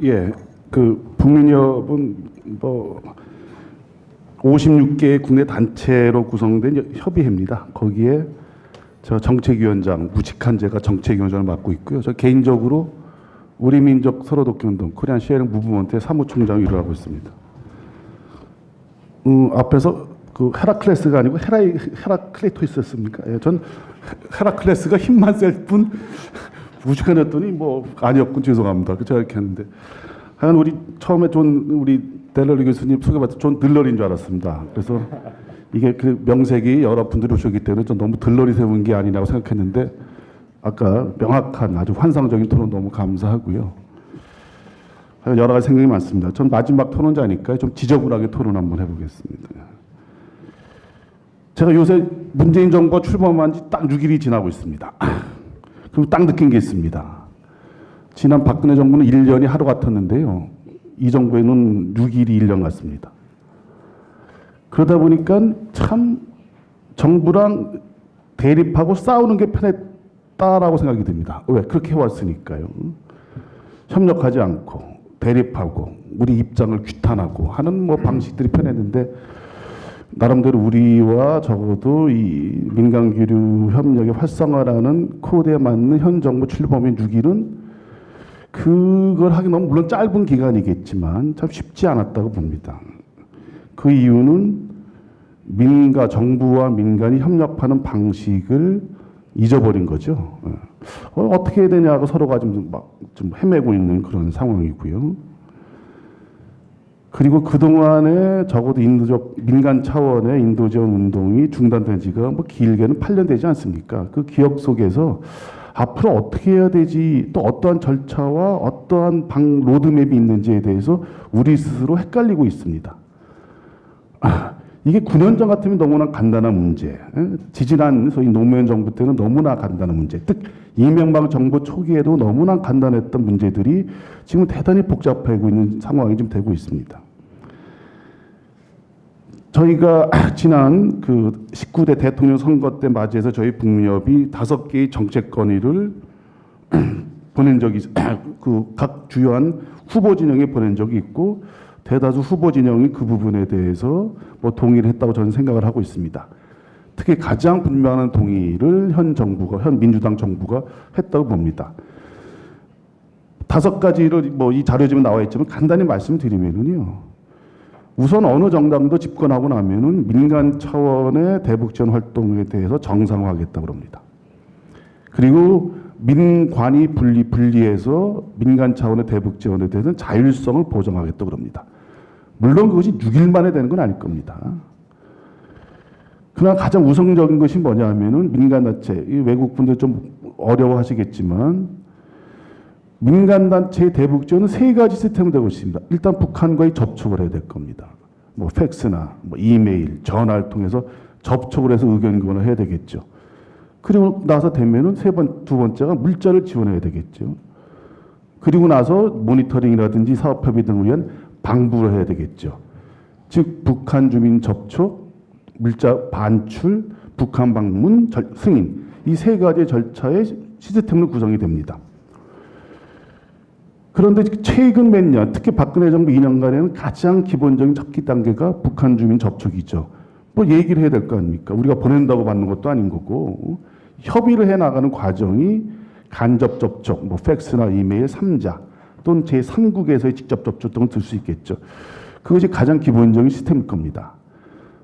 예, 그 북민협은 뭐 56개의 국내 단체로 구성된 협의회입니다. 거기에 저 정책위원장, 무직한 제가 정책위원장을 맡고 있고요. 저 개인적으로 우리 민족 서로 돕기 운동 코리안 쉐어링 무브먼트의 사무총장을 일을 하고 있습니다. 앞에서 그 헤라클레스가 아니고 헤라클레토스였습니까? 예, 전 헤라클레스가 힘만 셀 뿐 무식하였더니 뭐 아니었군, 죄송합니다. 제가 이렇게 했는데 하여간 우리 처음에 우리 델러리 교수님 소개받을 존 들러리인 줄 알았습니다. 그래서 이게 그 명색이 여러 분들이 오셨기 때문에 좀 너무 들러리 세운 게 아니라고 생각했는데 아까 명확한 아주 환상적인 토론 너무 감사하고요. 여러 가지 생각이 많습니다. 전 마지막 토론자니까 좀 지저분하게 토론 한번 해보겠습니다. 제가 요새 문재인 정부가 출범한 지 딱 6일이 지나고 있습니다. 그리고 딱 느낀 게 있습니다. 지난 박근혜 정부는 1년이 하루 같았는데요. 이 정부에는 6일이 1년 같습니다. 그러다 보니까 참 정부랑 대립하고 싸우는 게 편했다라고 생각이 듭니다. 왜? 그렇게 해왔으니까요. 협력하지 않고 대립하고 우리 입장을 규탄하고 하는 뭐 방식들이 편했는데 나름대로 우리와 적어도 이 민간기류 협력의 활성화라는 코드에 맞는 현 정부 출범인 6일은 그걸 하기 너무 물론 짧은 기간이겠지만 참 쉽지 않았다고 봅니다. 그 이유는 정부와 민간이 협력하는 방식을 잊어버린 거죠. 어떻게 해야 되냐고 서로가 좀 헤매고 있는 그런 상황이고요. 그리고 그동안에 적어도 민간 차원의 인도 지원 운동이 중단된 지가 뭐 길게는 8년 되지 않습니까? 그 기억 속에서 앞으로 어떻게 해야 되지, 또 어떠한 절차와 어떠한 로드맵이 있는지에 대해서 우리 스스로 헷갈리고 있습니다. 이게 9년 전 같으면 너무나 간단한 문제, 지지난 소위 노무현 정부 때는 너무나 간단한 문제, 즉 이명박 정부 초기에도 너무나 간단했던 문제들이 지금 대단히 복잡해지고 있는 상황이 좀 되고 있습니다. 저희가 지난 그 19대 대통령 선거 때 맞이해서 저희 북미협이 5개의 정책 건의를 보낸 적이 그 각 주요한 후보 진영에 보낸 적이 있고 대다수 후보 진영이 그 부분에 대해서 뭐 동의를 했다고 저는 생각을 하고 있습니다. 특히 가장 분명한 동의를 현 민주당 정부가 했다고 봅니다. 5가지를 뭐 이 자료집에 나와 있지만 간단히 말씀드리면은요. 우선 어느 정당도 집권하고 나면은 민간 차원의 대북 지원 활동에 대해서 정상화하겠다고 합니다. 그리고 민관이 분리해서 민간 차원의 대북 지원에 대해서는 자율성을 보장하겠다고 합니다. 물론 그것이 6일 만에 되는 건 아닐 겁니다. 그러나 가장 우선적인 것이 뭐냐면은 민간단체, 외국분들 좀 어려워하시겠지만 민간단체의 대북 지원은 3가지 시스템이 되고 있습니다. 일단 북한과의 접촉을 해야 될 겁니다. 뭐 팩스나 뭐 이메일, 전화를 통해서 접촉을 해서 의견 교환을 해야 되겠죠. 그리고 나서 되면은 두 번째가 물자를 지원해야 되겠죠. 그리고 나서 모니터링이라든지 사업협의 등을 위한 방부를 해야 되겠죠. 즉 북한 주민 접촉, 물자 반출, 북한 방문, 승인 이 3가지 절차의 시스템으로 구성이 됩니다. 그런데 최근 몇 년, 특히 박근혜 정부 2년간에는 가장 기본적인 첫 단계가 북한 주민 접촉이죠. 뭐 얘기를 해야 될 거 아닙니까? 우리가 보낸다고 받는 것도 아닌 거고 협의를 해나가는 과정이 간접 접촉, 뭐 팩스나 이메일 3자 또는 제3국에서의 직접 접촉 등을 들 수 있겠죠. 그것이 가장 기본적인 시스템일 겁니다.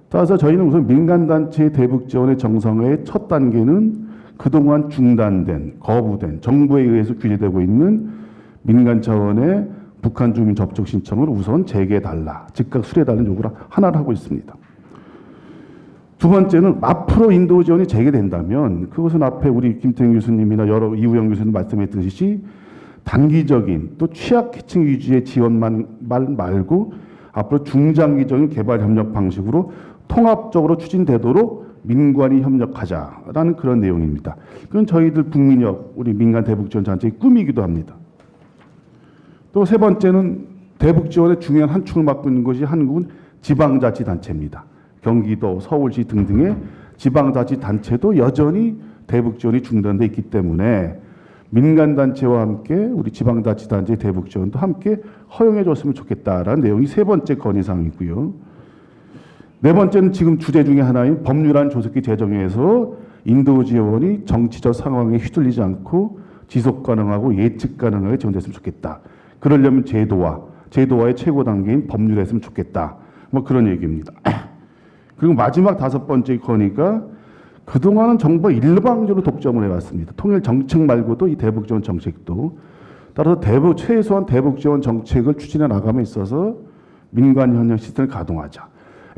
따라서 저희는 우선 민간단체의 대북 지원의 정상화의 첫 단계는 그동안 중단된, 거부된, 정부에 의해서 규제되고 있는 민간 차원의 북한 주민 접촉 신청을 우선 재개해달라, 즉각 수리해달라는 요구를 하나를 하고 있습니다. 두 번째는 앞으로 인도 지원이 재개된다면 그것은 앞에 우리 김태형 교수님이나 이우영 교수님 말씀했듯이 단기적인 또 취약계층 위주의 지원만 말고 앞으로 중장기적인 개발 협력 방식으로 통합적으로 추진되도록 민관이 협력하자라는 그런 내용입니다. 그건 저희들 북민협, 우리 민간 대북 지원 단체의 꿈이기도 합니다. 또 세 번째는 대북 지원의 중요한 한 축을 맡고 있는 것이 한국은 지방자치단체입니다. 경기도, 서울시 등등의 지방자치단체도 여전히 대북 지원이 중단돼 있기 때문에 민간단체와 함께 우리 지방자치단체 대북 지원도 함께 허용해 줬으면 좋겠다라는 내용이 세 번째 건의사항이고요. 네 번째는 지금 주제 중에 하나인 법률안 조속히 제정해서 인도 지원이 정치적 상황에 휘둘리지 않고 지속 가능하고 예측 가능하게 지원됐으면 좋겠다. 그러려면 제도화의 최고 단계인 법률했으면 좋겠다. 뭐 그런 얘기입니다. 그리고 마지막 다섯 번째 건의가 그동안은 정부가 일방적으로 독점을 해왔습니다. 통일 정책 말고도 이 대북 지원 정책도. 따라서 최소한 대북 지원 정책을 추진해 나감에 있어서 민간 협력 시스템을 가동하자.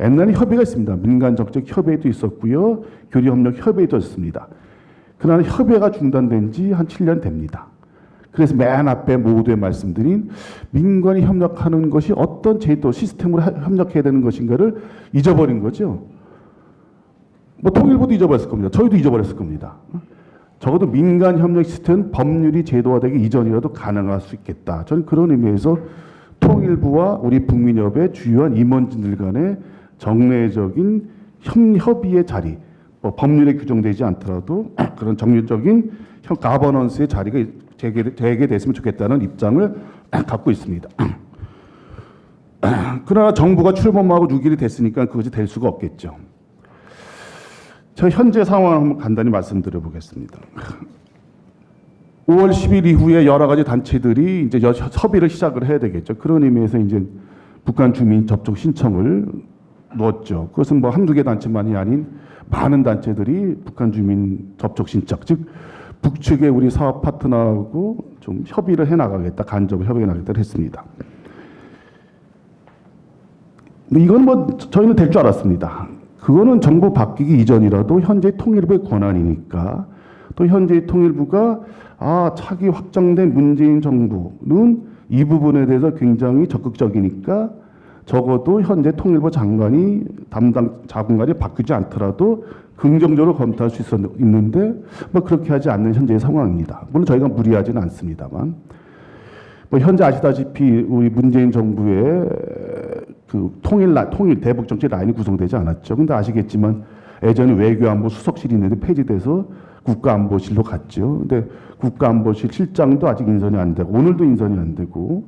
옛날에 협의가 있습니다. 민간 정책 협의도 있었고요. 교류 협력 협의도 있었습니다. 그러나 협의가 중단된 지 한 7년 됩니다. 그래서 맨 앞에 모두에 말씀드린 민간이 협력하는 것이 어떤 제도, 시스템으로 협력해야 되는 것인가를 잊어버린 거죠. 뭐 통일부도 잊어버렸을 겁니다. 저희도 잊어버렸을 겁니다. 적어도 민간 협력 시스템 법률이 제도화되기 이전이라도 가능할 수 있겠다. 저는 그런 의미에서 통일부와 우리 북민협의 주요한 임원진들 간의 정례적인 협의의 자리, 뭐 법률에 규정되지 않더라도 그런 정례적인 가버넌스의 자리가 되게 됐으면 좋겠다는 입장을 갖고 있습니다. 그러나 정부가 출범하고 6일이 됐으니까 그것이 될 수가 없겠죠. 저 현재 상황을 한번 간단히 말씀드려 보겠습니다. 5월 10일 이후에 여러 가지 단체들이 이제 협의를 시작을 해야 되겠죠. 그런 의미에서 이제 북한 주민 접촉 신청을 넣었죠. 그것은 뭐 한두 개 단체만이 아닌 많은 단체들이 북한 주민 접촉 신청, 즉 북측의 우리 사업 파트너하고 좀 협의를 해 나가겠다, 간접을 협의해 나가겠다를 했습니다. 이건 뭐 저희는 될 줄 알았습니다. 그거는 정부 바뀌기 이전이라도 현재 통일부의 권한이니까, 또 현재 통일부가 차기 확정된 문재인 정부는 이 부분에 대해서 굉장히 적극적이니까 적어도 현재 통일부 장관이 담당 자문관이 바뀌지 않더라도 긍정적으로 검토할 수 있는데 뭐 그렇게 하지 않는 현재의 상황입니다. 물론 저희가 무리하지는 않습니다만, 뭐 현재 아시다시피 우리 문재인 정부의 그 통일 대북 정책 라인이 구성되지 않았죠. 근데 아시겠지만 예전에 외교안보 수석실이 있는데 폐지돼서 국가안보실로 갔죠. 근데 국가안보실 실장도 아직 인선이 안 되고 오늘도 인선이 안 되고,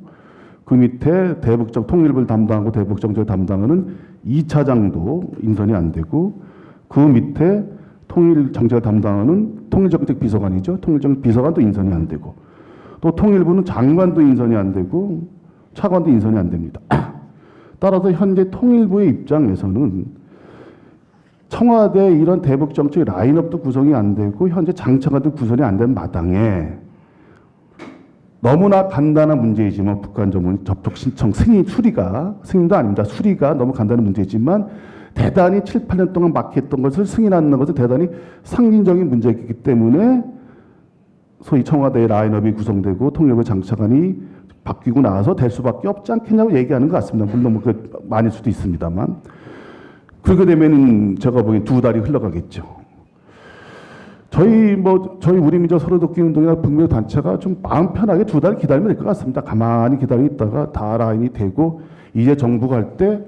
그 밑에 대북적 통일부를 담당하고 대북 정책을 담당하는 2차장도 인선이 안 되고, 그 밑에 통일 정책을 담당하는 통일정책 비서관이죠. 통일정책 비서관도 인선이 안 되고, 또 통일부는 장관도 인선이 안 되고 차관도 인선이 안 됩니다. 따라서 현재 통일부의 입장에서는 청와대 이런 대북 정책 라인업도 구성이 안 되고 현재 장차관도 구성이 안 된 마당에 너무나 간단한 문제이지만 북한 전문 접촉 신청 승인도 아닙니다. 수리가 너무 간단한 문제지만 대단히 7, 8년 동안 막혔던 것을 승인하는 것은 대단히 상징적인 문제이기 때문에 소위 청와대의 라인업이 구성되고 통일부 장차관이 바뀌고 나서 될 수밖에 없지 않겠냐고 얘기하는 것 같습니다. 물론 뭐 그 많을 수도 있습니다만, 그렇게 되면 제가 보기엔 2달이 흘러가겠죠. 저희 우리 민족 서로 돕기 운동이나 북미 단체가 좀 마음 편하게 2달 기다리면 될 것 같습니다. 가만히 기다리고 있다가 다 라인이 되고 이제 정부가 할 때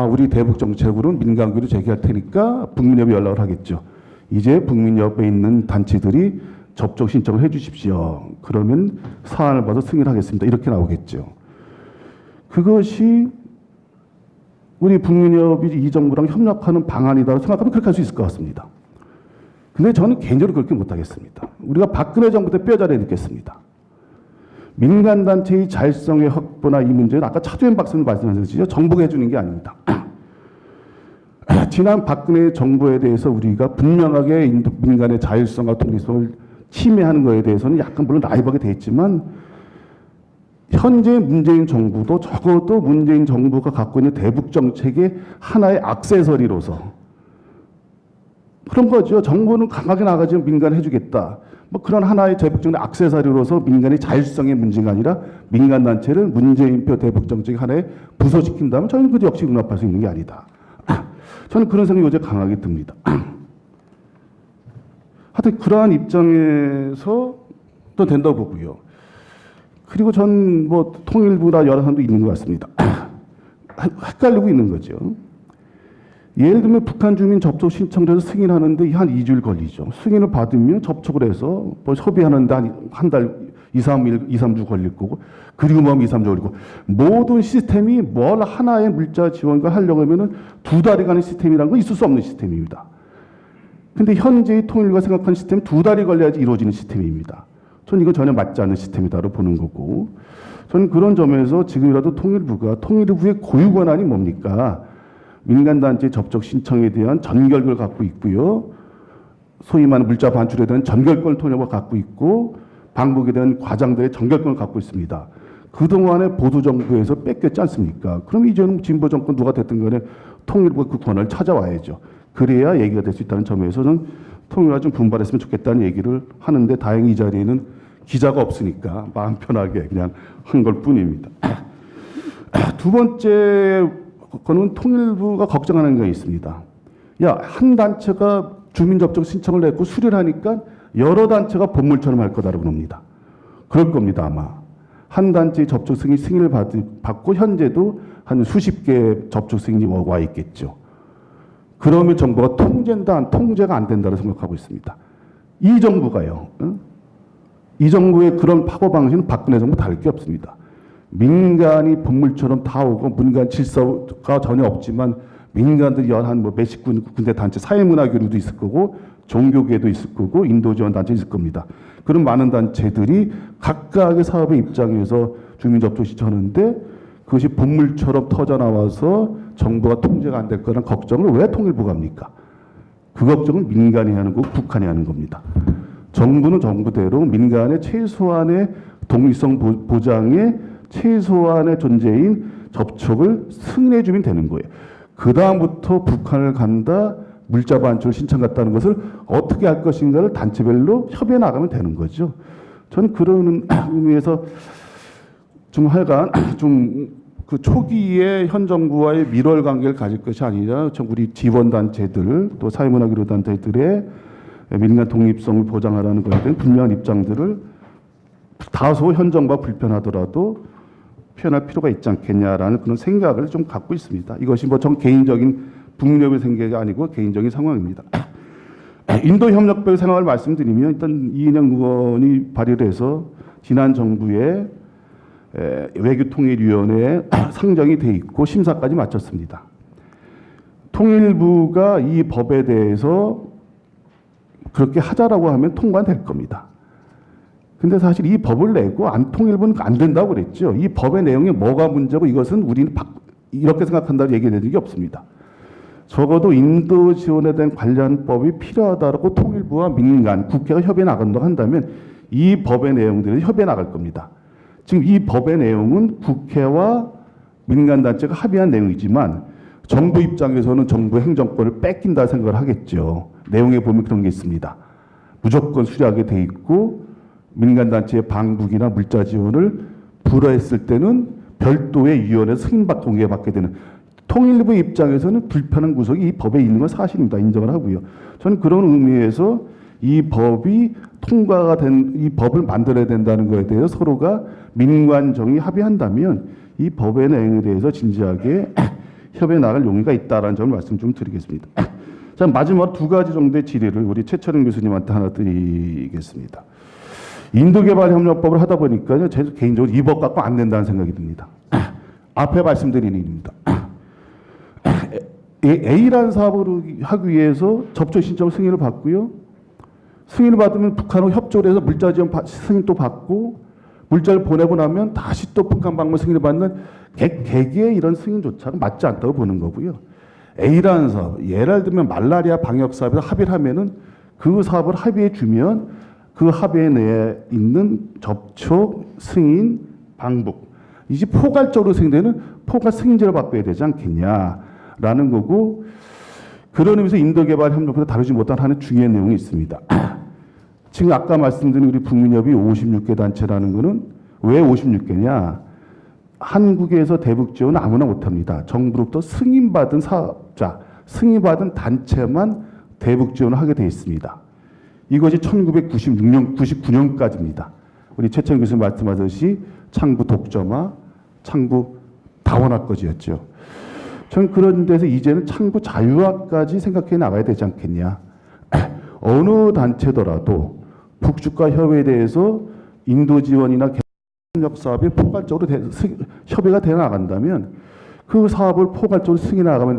우리 대북 정책으로는 민간교류 제기할 테니까 북민협에 연락을 하겠죠. 이제 북민협에 있는 단체들이 접촉 신청을 해 주십시오. 그러면 사안을 봐서 승인을 하겠습니다. 이렇게 나오겠죠. 그것이 우리 북민협이 이 정부랑 협력하는 방안이라고 생각하면 그렇게 할 수 있을 것 같습니다. 근데 저는 개인적으로 그렇게 못하겠습니다. 우리가 박근혜 정부 때 뼈저리게 느꼈습니다. 민간단체의 자율성의 확보나 이 문제는 아까 차두현 박사님 말씀하셨듯이 정부가 해주는 게 아닙니다. 지난 박근혜 정부에 대해서 우리가 분명하게 민간의 자율성과 독립성을 침해하는 것에 대해서는 약간 물론 라이벌하게 돼 있지만, 현재 문재인 정부도 적어도 문재인 정부가 갖고 있는 대북 정책의 하나의 액세서리로서 그런 거죠. 정부는 강하게 나가지만 민간을 해주겠다. 뭐 그런 하나의 대북 정책 액세서리로서 민간의 자율성의 문제가 아니라 민간 단체를 문재인표 대북 정책의 하나에 부서시킨다면 저는 그 역시 용납할 수 있는 게 아니다. 저는 그런 생각이 요새 강하게 듭니다. 하여튼 그러한 입장에서 또 된다고 보고요. 그리고 전 뭐 통일부나 여러 사람도 있는 것 같습니다. 헷갈리고 있는 거죠. 예를 들면 북한 주민 접촉 신청을 해서 승인하는데 한 2주일 걸리죠. 승인을 받으면 접촉을 해서 뭐 협의하는데 한 달, 2, 3주 걸릴 거고, 그리고 뭐 2, 3주 걸리고, 모든 시스템이 뭘 하나의 물자 지원과 하려고 하면은 2달이 가는 시스템이라는 건 있을 수 없는 시스템입니다. 근데 현재의 통일부가 생각하는 시스템은 2달이 걸려야지 이루어지는 시스템입니다. 저는 이건 전혀 맞지 않는 시스템이다로 보는 거고, 저는 그런 점에서 지금이라도 통일부의 고유 권한이 뭡니까? 민간단체 접촉 신청에 대한 전결권을 갖고 있고요. 소위 말하는 물자 반출에 대한 전결권을 통일부가 갖고 있고, 방북에 대한 과장들의 전결권을 갖고 있습니다. 그동안에 보수정부에서 뺏겼지 않습니까? 그럼 이제는 진보정권 누가 됐든 간에 통일부가 그 권한을 찾아와야죠. 그래야 얘기가 될 수 있다는 점에서는 통일부가 좀 분발했으면 좋겠다는 얘기를 하는데, 다행히 이 자리에는 기자가 없으니까 마음 편하게 그냥 한 걸 뿐입니다. 두 번째 거는 통일부가 걱정하는 게 있습니다. 야, 한 단체가 주민접촉 신청을 냈고 수리를 하니까 여러 단체가 본물처럼 할 거다라고 그럽니다. 그럴 겁니다, 아마. 한 단체의 접촉 승인을 받고 현재도 한 수십 개의 접촉 승인이 와 있겠죠. 그러면 정부가 통제가 안 된다고 생각하고 있습니다. 이 정부가요. 이 정부의 그런 파고 방식은 박근혜 정부 다를 게 없습니다. 민간이 본물처럼 다 오고 민간 질서가 전혀 없지만 민간들이 한 뭐 몇십 군데 단체 사회문화교류도 있을 거고 종교계도 있을 거고 인도 지원 단체 있을 겁니다. 그런 많은 단체들이 각각의 사업의 입장에서 주민 접촉 신청하는데 그것이 본물처럼 터져 나와서 정부가 통제가 안 될 거라는 걱정을 왜 통일부가 합니까? 그 걱정은 민간이 하는 거고 북한이 하는 겁니다. 정부는 정부대로 민간의 최소한의 독립성 보장의 최소한의 존재인 접촉을 승인해 주면 되는 거예요. 그 다음부터 북한을 간다, 물자 반출 신청 갔다는 것을 어떻게 할 것인가를 단체별로 협의해 나가면 되는 거죠. 저는 그런 의미에서 좀 하여간 좀 그 초기에 현 정부와의 밀월 관계를 가질 것이 아니라 우리 지원 단체들 또 사회문화교류 단체들의 민간 독립성을 보장하라는 것에 대한 분명한 입장들을 다소 현 정부가 불편하더라도 표현할 필요가 있지 않겠냐라는 그런 생각을 좀 갖고 있습니다. 이것이 뭐 전 개인적인 북녘의 생각이 아니고 개인적인 상황입니다. 인도 협력별 상황을 말씀드리면 일단 이인영 의원이 발의를 해서 지난 정부의 외교통일위원회에 상정이 돼 있고 심사까지 마쳤습니다. 통일부가 이 법에 대해서 그렇게 하자라고 하면 통과될 겁니다. 근데 사실 이 법을 내고 통일부는 안 된다고 그랬죠. 이 법의 내용이 뭐가 문제고 이것은 우리는 이렇게 생각한다고 얘기해 준 적이 없습니다. 적어도 인도 지원에 대한 관련법이 필요하다고 통일부와 민간, 국회가 협의해 나간다고 한다면 이 법의 내용들이 협의해 나갈 겁니다. 지금 이 법의 내용은 국회와 민간단체가 합의한 내용이지만 정부 입장에서는 정부 행정권을 뺏긴다 생각을 하겠죠. 내용에 보면 그런 게 있습니다. 무조건 수리하게 돼 있고 민간단체의 방북이나 물자 지원을 불허했을 때는 별도의 위원회에서 승인받고 공개받게 되는 통일부 입장에서는 불편한 구석이 이 법에 있는 건 사실입니다. 인정을 하고요. 저는 그런 의미에서 이 법이 통과가 된 이 법을 만들어야 된다는 것에 대해서 서로가 민관정이 합의한다면 이 법의 내용에 대해서 진지하게 협의해 나갈 용의가 있다라는 점을 말씀 좀 드리겠습니다. 자, 마지막으로 두 가지 정도의 질의를 우리 최철영 교수님한테 하나 드리겠습니다. 인도개발협력법을 하다 보니까요, 제 개인적으로 이 법 갖고 안 된다는 생각이 듭니다. 앞에 말씀드린 일입니다. A라는 사업을 하기 위해서 접촉 신청 승인을 받고요. 승인을 받으면 북한하고 협조를 해서 물자 지원 승인 또 받고 물자를 보내고 나면 다시 또 북한 방문 승인을 받는 개개의 이런 승인조차가 맞지 않다고 보는 거고요. A라는 사업, 예를 들면 말라리아 방역 사업에서 합의를 하면은 그 사업을 합의해 주면 그 합의에 내에 있는 접촉, 승인, 방북 이제 포괄적으로 승인되는 포괄 승인제를 바꿔야 되지 않겠냐라는 거고, 그런 의미에서 인도개발협력보다 다루지 못한 하는 중요한 내용이 있습니다. 지금 아까 말씀드린 우리 북민협이 56개 단체라는 거는 왜 56개냐? 한국에서 대북 지원은 아무나 못합니다. 정부로부터 승인받은 사업자, 승인받은 단체만 대북 지원을 하게 되어 있습니다. 이것이 1999년까지입니다. 우리 최천 교수님 말씀하듯이 창구 독점화, 창구 다원화까지였죠. 전 그런 데서 이제는 창구 자유화까지 생각해 나가야 되지 않겠냐. 어느 단체더라도 북주가 협의에 대해서 인도 지원이나 협력 사업이 포괄적으로 협의가 되어 나간다면 그 사업을 포괄적으로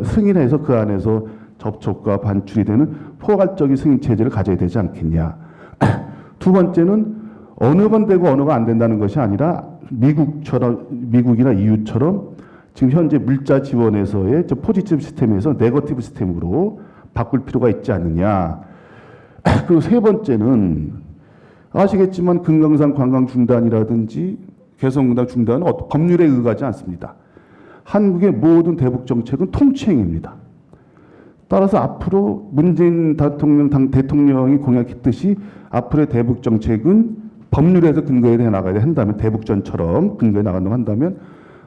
승인해서 그 안에서 접촉과 반출이 되는 포괄적인 승인 체제를 가져야 되지 않겠냐. 두 번째는 어느 건 되고 어느 건 안 된다는 것이 아니라 미국이나 EU처럼 지금 현재 물자 지원에서의 포지티브 시스템에서 네거티브 시스템으로 바꿀 필요가 있지 않느냐. 그리고 세 번째는 아시겠지만 금강산 관광 중단이라든지 개성공단 중단은 법률에 의거하지 않습니다. 한국의 모든 대북 정책은 통치행위입니다. 따라서 앞으로 문재인 대통령이 공약했듯이 앞으로의 대북 정책은 법률에서 근거에 나가야 한다면 대북전처럼 근거에 나간다고 한다면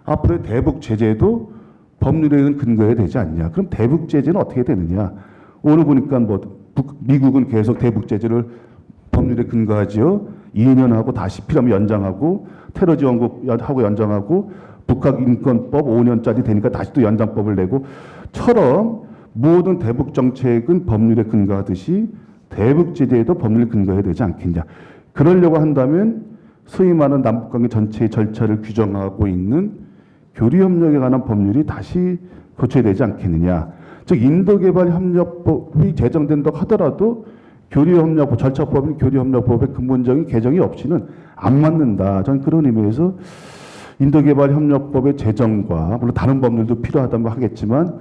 앞으로의 대북 제재도 법률에 근거해야 되지 않냐. 그럼 대북 제재는 어떻게 되느냐. 오늘 보니까 미국은 계속 대북 제재를 법률에 근거하지요. 2년 하고 다시 필요하면 연장하고 테러 지원국하고 연장하고 북한인권법 5년짜리 되니까 다시 또 연장법을 내고 처럼 모든 대북 정책은 법률에 근거하듯이 대북 제재에도 법률에 근거해야 되지 않겠냐. 그러려고 한다면 소위 말하는 남북관계 전체의 절차를 규정하고 있는 교류협력에 관한 법률이 다시 고쳐야 되지 않겠느냐. 즉 인도개발협력법이 제정된다고 하더라도 교류협력법, 절차법인 교류협력법의 근본적인 개정이 없이는 안 맞는다. 저는 그런 의미에서 인도개발협력법의 제정과 물론 다른 법률도 필요하다고 하겠지만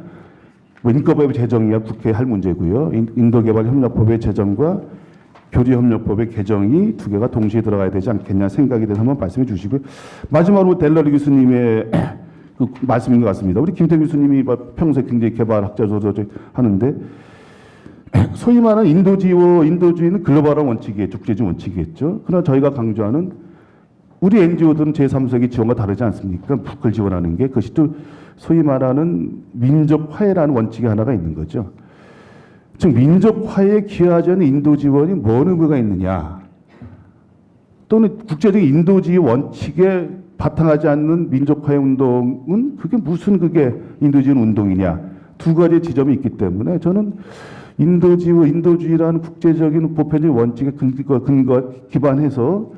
인권법의 제정이야 국회에 할 문제고요. 인도개발협력법의 제정과 교류협력법의 개정이 두 개가 동시에 들어가야 되지 않겠냐 생각에 대해서 한번 말씀해 주시고요. 마지막으로 델러리 교수님의 그 말씀인 것 같습니다. 우리 김태 교수님이 평소에 굉장히 개발학자로서 하는데 소위 말하는 인도주의는 글로벌한 원칙이겠죠. 국제주의 원칙이겠죠. 그러나 저희가 강조하는 우리 NGO들은 제3세계 지원과 다르지 않습니까? 북을 지원하는 게 그것이 또 소위 말하는 민족 화해라는 원칙이 하나가 있는 거죠. 즉 민족 화해에 기여하지 않는 인도 지원이 뭔 의미가 있느냐. 또는 국제적인 인도주의 원칙에 바탕하지 않는 민족 화해 운동은 그게 무슨 인도주의 운동이냐. 두 가지 지점이 있기 때문에 저는 인도주의라는 국제적인 보편적인 원칙에 기반해서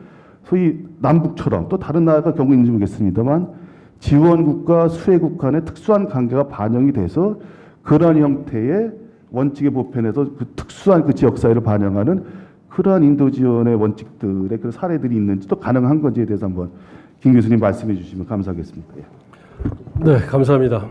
소위 남북처럼 또 다른 나라가 경우 있는지 모르겠습니다만 지원국과 수혜국 간의 특수한 관계가 반영이 돼서 그러한 형태의 원칙의 보편에서 그 특수한 그 지역 사회를 반영하는 그러한 인도 지원의 원칙들의 그런 사례들이 있는지 또 가능한 건지에 대해서 한번 김 교수님 말씀해 주시면 감사하겠습니다. 네, 감사합니다.